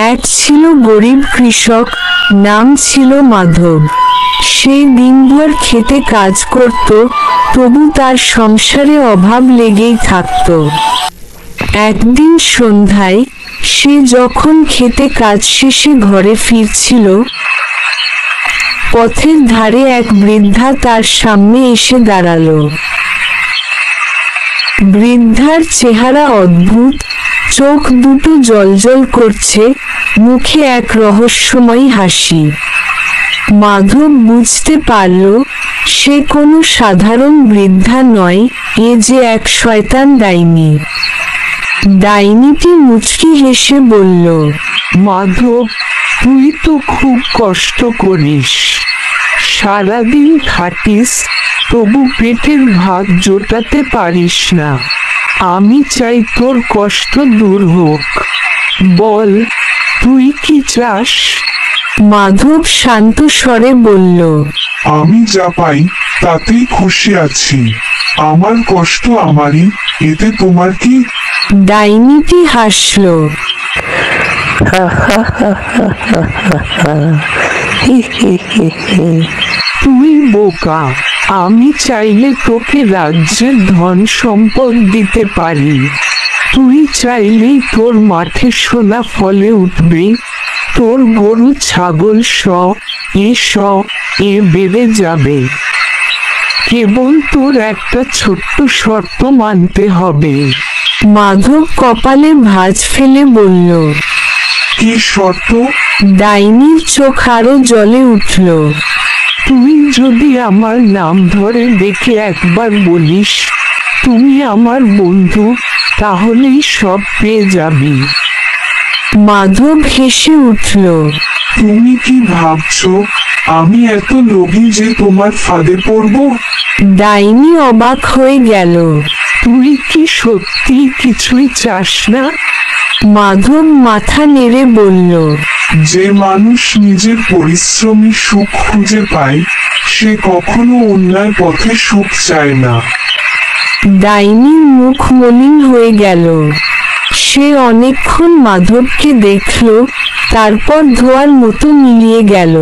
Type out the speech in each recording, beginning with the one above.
এক ছিল গরিব কৃষক, নাম ছিল মাধব। সে দিনভর খেতে কাজ করত, তবু তার সংসারে অভাব লেগেই থাকত। একদিন সন্ধ্যায় সে যখন খেতে কাজ শেষে ঘরে ফিরছিল, পথের ধারে এক বৃদ্ধা তার সামনে এসে দাঁড়ালো। বৃদ্ধার চেহারা অদ্ভুত, চোখ দুটো জ্বলজ্বল করছে, মুখে এক রহস্যময়ী হাসি। মাধব বুঝতে পারল সে কোনো সাধারণ বৃদ্ধা নয়, এ যে এক শয়তান ডাইনি। ডাইনিটি মুচকি হেসে বলল, মাধব, তুই তো খুব কষ্ট করিস, সারাদিন খাটিস, তবু পেটের ভাত জোটাতে পারিস না। আমি চাই তোর কষ্ট দূর হোক। বল, তুই কি চাস? মাধব শান্ত স্বরে বলল, আমি যা পাই তাতেই খুশি আছি। আমার কষ্ট আমারই, এতে তোমার কি? ডাইনিটি হাসল। তুই বোকা, আমি চাইলে তোকে রাজ্যের ধন সম্পদ দিতে পারি। তুই চাইলেই তোর মাঠে সোনা ফলে উঠবে, তোর গরু ছাগল এ বেড়ে যাবে। কেবল তোর একটা ছোট্ট শর্ত মানতে হবে। মাধব কপালে ভাঁজ ফেলে বলল, কি শর্ত? ডাইনির চোখ আরো জ্বলে উঠল। তুই যদি আমার নাম ধরে ডেকে একবার বলিস তুমি আমার বন্ধু, তাহলেই সব পেয়ে যাবি। মাধব হেসে উঠল। তুমি কি ভাবছো আমি এত লোভী যে তোমার ফাঁদে পড়ব? ডাইনি অবাক হয়ে গেল। তুই কি সত্যি কিছুই চাস না? মাধব মাথা নেড়ে বলল, যে মানুষ নিজের পরিশ্রমী সুখ খুঁজে পায়, সে কখনো অন্যায় পথে সুখ চায় না। ডাইনির মুখ মলিন হয়ে গেল। সে অনেকক্ষণ মাধবকে দেখল, তারপর ধোঁয়ার মতো মিলিয়ে গেল।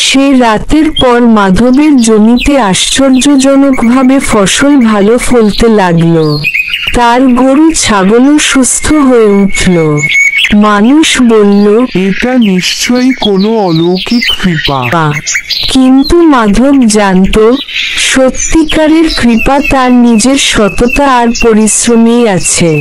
সে রাতের পর মাধবের জমিতে আশ্চর্যজনকভাবে ফসল ভালো ফলতে লাগল। তার গরু ছাগলও সুস্থ হয়ে উঠল। মানুষ বলল, এটা নিশ্চয়ই কোনো অলৌকিক কৃপা। কিন্তু মাধব জানত সত্যিকারের কৃপা তার নিজের সততা আর পরিশ্রমেই আছে।